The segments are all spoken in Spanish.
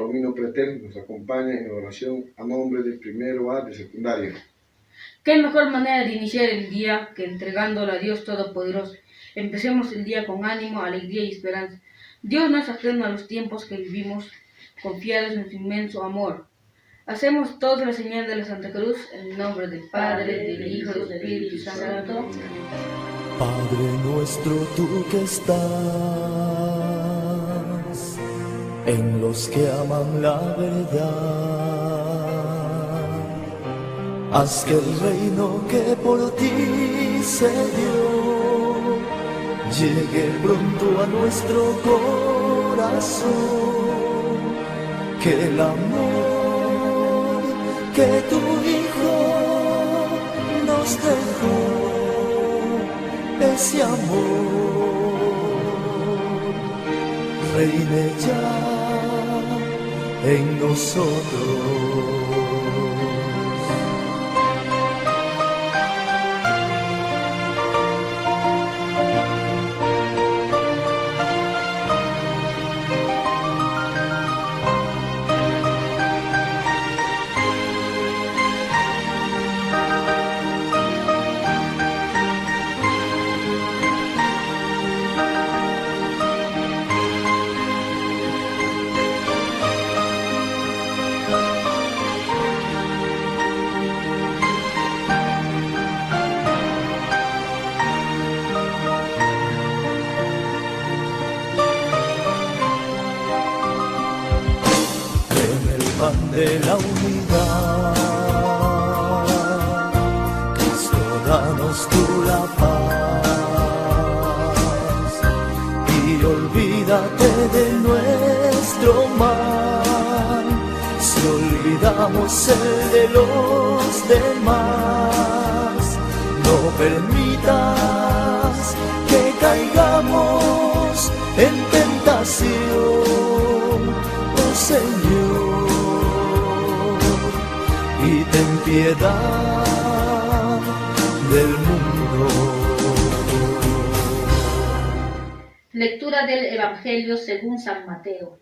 Palomino Pretel nos acompaña en oración a nombre del primero A de secundaria. ¿Qué mejor manera de iniciar el día que entregándolo a Dios Todopoderoso? Empecemos el día con ánimo, alegría y esperanza. Dios no es ajeno a los tiempos que vivimos, confiados en su inmenso amor. Hacemos todos la señal de la Santa Cruz en el nombre del Padre, del Hijo y del Espíritu Santo. Padre nuestro, tú que estás en los que aman la verdad, haz que el reino que por ti se dio llegue pronto a nuestro corazón, que el amor que tu Hijo nos dejó, ese amor reine ya en nosotros. De la unidad, Cristo, danos tú la paz y olvídate de nuestro mal, si olvidamos el de los demás. No permitas que caigamos en tentación, oh Señor, y ten piedad del mundo. Lectura del Evangelio según San Mateo.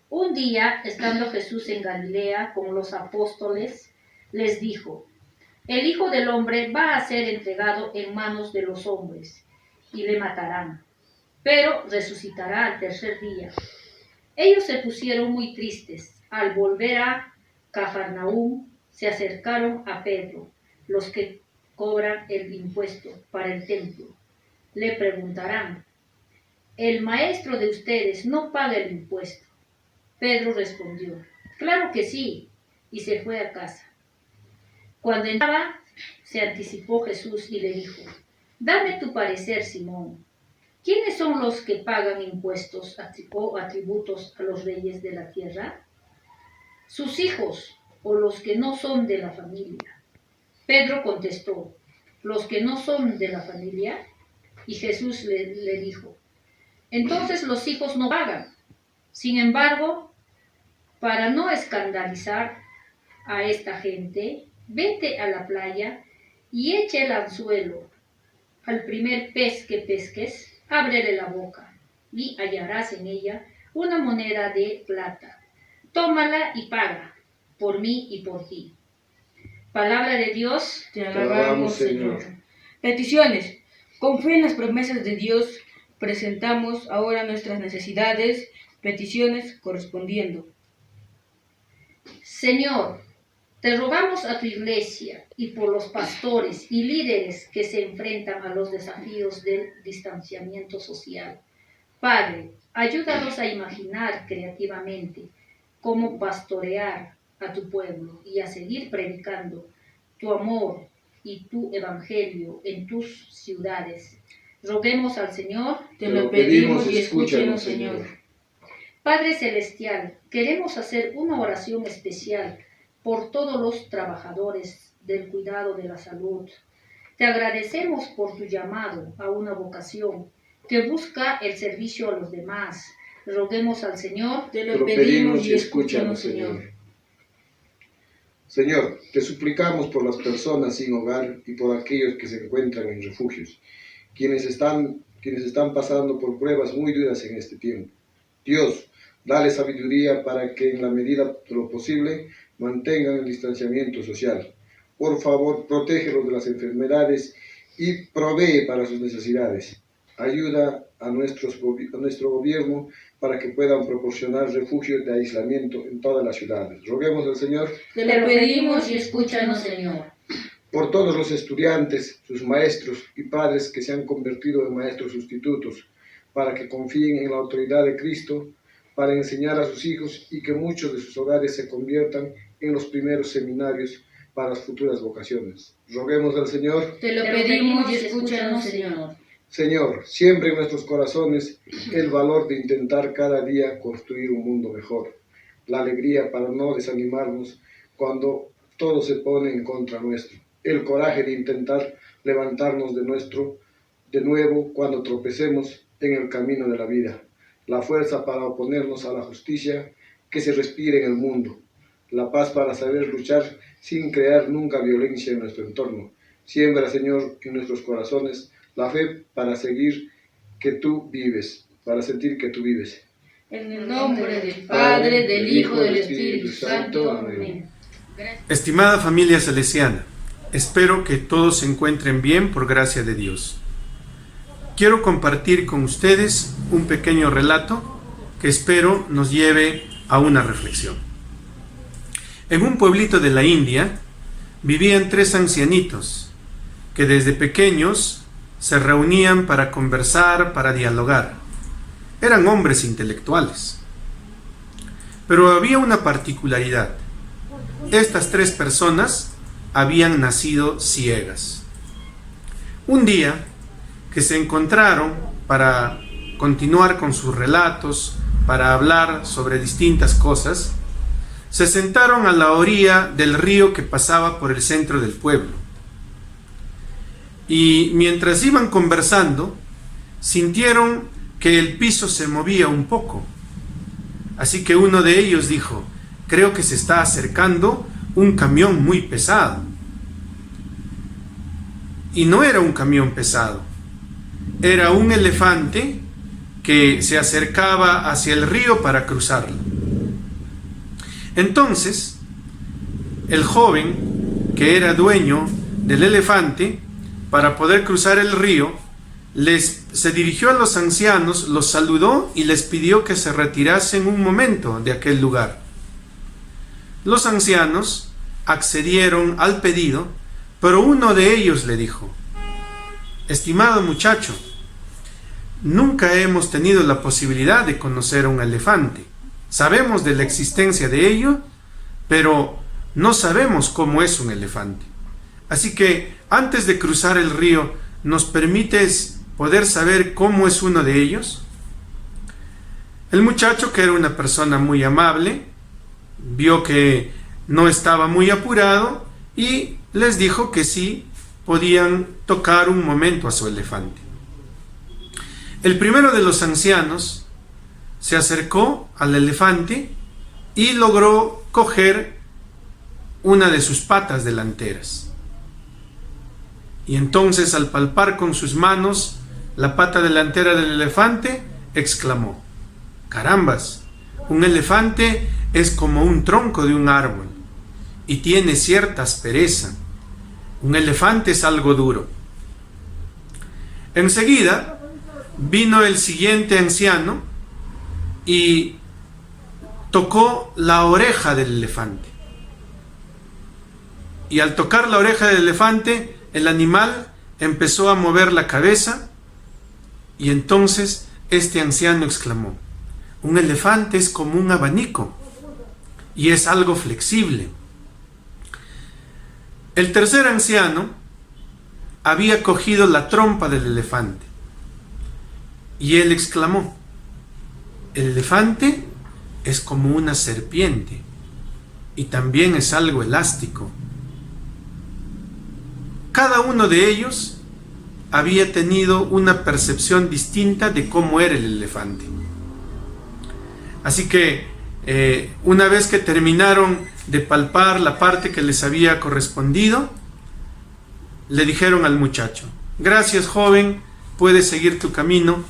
Un día, estando Jesús en Galilea con los apóstoles, les dijo: el Hijo del Hombre va a ser entregado en manos de los hombres, y le matarán, pero resucitará al tercer día. Ellos se pusieron muy tristes. Al volver a Cafarnaúm, se acercaron a Pedro, los que cobran el impuesto para el templo. Le preguntarán: ¿el maestro de ustedes no paga el impuesto? Pedro respondió: claro que sí, y se fue a casa. Cuando entraba, se anticipó Jesús y le dijo: dame tu parecer, Simón. ¿Quiénes son los que pagan impuestos o atributos a los reyes de la tierra? ¿Sus hijos o los que no son de la familia? Pedro contestó: los que no son de la familia. Y Jesús le dijo: entonces los hijos no pagan. Sin embargo, para no escandalizar a esta gente, vete a la playa y echa el anzuelo. Al primer pez que pesques, ábrele la boca, y hallarás en ella una moneda de plata. Tómala y paga, por mí y por ti. Palabra de Dios. Te alabamos, Señor. Peticiones. Con fe en las promesas de Dios, presentamos ahora nuestras necesidades, peticiones correspondiendo. Señor, te rogamos a tu iglesia y por los pastores y líderes que se enfrentan a los desafíos del distanciamiento social. Padre, ayúdanos a imaginar creativamente cómo pastorear a tu pueblo y a seguir predicando tu amor y tu evangelio en tus ciudades. Roguemos al Señor. Te lo pedimos y escúchanos, Señor. Padre Celestial, queremos hacer una oración especial por todos los trabajadores del cuidado de la salud. Te agradecemos por tu llamado a una vocación que busca el servicio a los demás. Roguemos al Señor. Te lo pedimos y escúchanos, Señor. Señor, te suplicamos por las personas sin hogar y por aquellos que se encuentran en refugios, quienes están pasando por pruebas muy duras en este tiempo. Dios, Dale sabiduría para que en la medida de lo posible mantengan el distanciamiento social. Por favor, protégelos de las enfermedades y provee para sus necesidades. Ayuda a nuestro gobierno para que puedan proporcionar refugios de aislamiento en todas las ciudades. Roguemos al Señor. Te lo pedimos y escúchanos, Señor. Por todos los estudiantes, sus maestros y padres que se han convertido en maestros sustitutos, para que confíen en la autoridad de Cristo, para enseñar a sus hijos y que muchos de sus hogares se conviertan en los primeros seminarios para las futuras vocaciones. Roguemos al Señor. Te lo pedimos y escúchanos, Señor. Señor, siempre en nuestros corazones el valor de intentar cada día construir un mundo mejor, la alegría para no desanimarnos cuando todo se pone en contra nuestro, el coraje de intentar levantarnos de nuevo cuando tropecemos en el camino de la vida, la fuerza para oponernos a la justicia que se respire en el mundo, la paz para saber luchar sin crear nunca violencia en nuestro entorno. Siembra, Señor, en nuestros corazones la fe para seguir que tú vives, para sentir que tú vives. En el nombre del Padre, del Hijo y del Espíritu Santo. Amén. Estimada familia salesiana, espero que todos se encuentren bien por gracia de Dios. Quiero compartir con ustedes un pequeño relato que espero nos lleve a una reflexión. En un pueblito de la India vivían 3 ancianitos que desde pequeños se reunían para conversar, para dialogar. Eran hombres intelectuales. Pero había una particularidad. Estas 3 personas habían nacido ciegas. Un día que se encontraron para continuar con sus relatos, para hablar sobre distintas cosas, se sentaron a la orilla del río que pasaba por el centro del pueblo. Y mientras iban conversando, sintieron que el piso se movía un poco. Así que uno de ellos dijo: creo que se está acercando un camión muy pesado. Y no era un camión pesado, era un elefante que se acercaba hacia el río para cruzarlo. Entonces, el joven, que era dueño del elefante, para poder cruzar el río, se dirigió a los ancianos, los saludó y les pidió que se retirasen un momento de aquel lugar. Los ancianos accedieron al pedido, pero uno de ellos le dijo: estimado muchacho, nunca hemos tenido la posibilidad de conocer a un elefante. Sabemos de la existencia de ello, pero no sabemos cómo es un elefante. Así que, antes de cruzar el río, ¿nos permites poder saber cómo es uno de ellos? El muchacho, que era una persona muy amable, vio que no estaba muy apurado y les dijo que sí podían tocar un momento a su elefante. El primero de los ancianos se acercó al elefante y logró coger una de sus patas delanteras. Y entonces, al palpar con sus manos la pata delantera del elefante, exclamó: carambas, un elefante es como un tronco de un árbol y tiene cierta aspereza. Un elefante es algo duro. Enseguida vino el siguiente anciano y tocó la oreja del elefante. Y al tocar la oreja del elefante, el animal empezó a mover la cabeza y entonces este anciano exclamó: un elefante es como un abanico y es algo flexible. El tercer anciano había cogido la trompa del elefante y él exclamó: el elefante es como una serpiente y también es algo elástico. Cada uno de ellos había tenido una percepción distinta de cómo era el elefante. Así que una vez que terminaron de palpar la parte que les había correspondido, le dijeron al muchacho: gracias, joven, puedes seguir tu camino,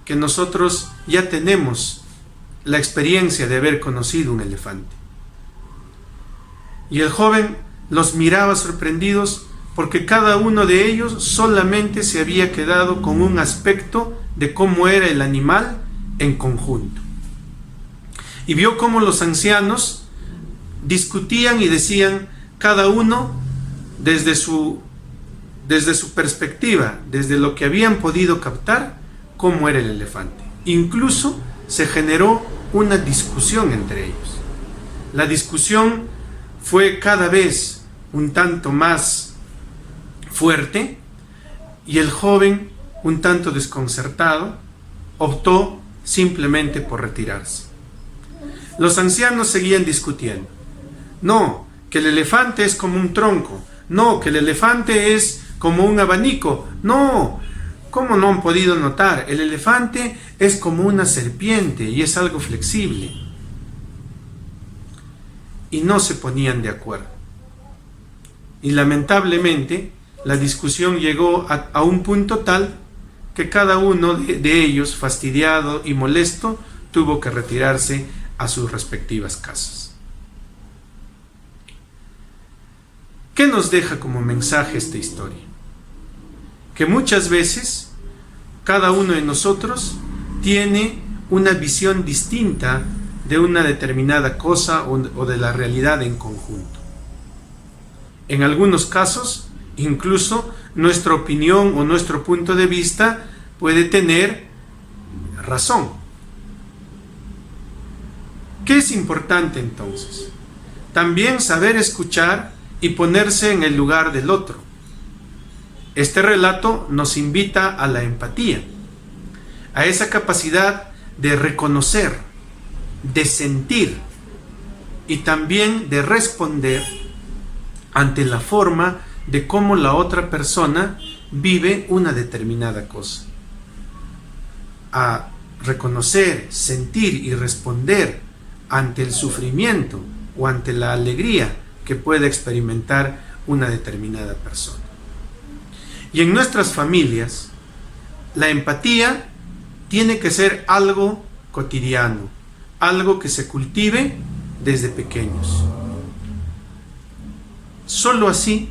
que nosotros ya tenemos la experiencia de haber conocido un elefante. Y el joven los miraba sorprendidos porque cada uno de ellos solamente se había quedado con un aspecto de cómo era el animal en conjunto. Y vio cómo los ancianos discutían y decían, cada uno desde su perspectiva, desde lo que habían podido captar, cómo era el elefante. Incluso se generó una discusión entre ellos. La discusión fue cada vez un tanto más fuerte y el joven, un tanto desconcertado, optó simplemente por retirarse. Los ancianos seguían discutiendo. No, que el elefante es como un tronco. No, que el elefante es como un abanico. No, ¿cómo no han podido notar? El elefante es como una serpiente y es algo flexible. Y no se ponían de acuerdo. Y lamentablemente la discusión llegó a un punto tal que cada uno de ellos, fastidiado y molesto, tuvo que retirarse a sus respectivas casas. ¿Qué nos deja como mensaje esta historia? Que muchas veces cada uno de nosotros tiene una visión distinta de una determinada cosa o de la realidad en conjunto. En algunos casos, incluso nuestra opinión o nuestro punto de vista puede tener razón. ¿Qué es importante entonces? También saber escuchar y ponerse en el lugar del otro. Este relato nos invita a la empatía, a esa capacidad de reconocer, de sentir y también de responder ante la forma de cómo la otra persona vive una determinada cosa. A reconocer, sentir y responder ante el sufrimiento o ante la alegría que puede experimentar una determinada persona. Y en nuestras familias, la empatía tiene que ser algo cotidiano, algo que se cultive desde pequeños. Solo así,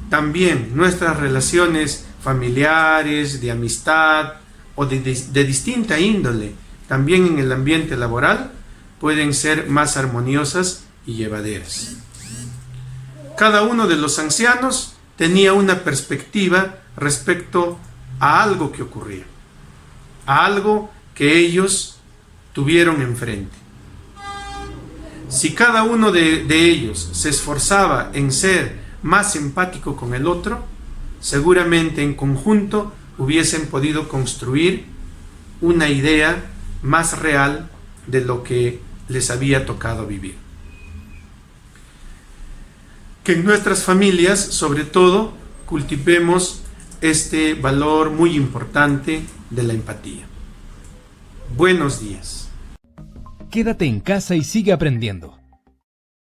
también nuestras relaciones familiares, de amistad o de distinta índole, también en el ambiente laboral, pueden ser más armoniosas y llevaderas. Cada uno de los ancianos tenía una perspectiva respecto a algo que ocurría, a algo que ellos tuvieron enfrente. Si cada uno de ellos se esforzaba en ser más empático con el otro, seguramente en conjunto hubiesen podido construir una idea más real de lo que les había tocado vivir. Que en nuestras familias, sobre todo, cultivemos este valor muy importante de la empatía. Buenos días. Quédate en casa y sigue aprendiendo.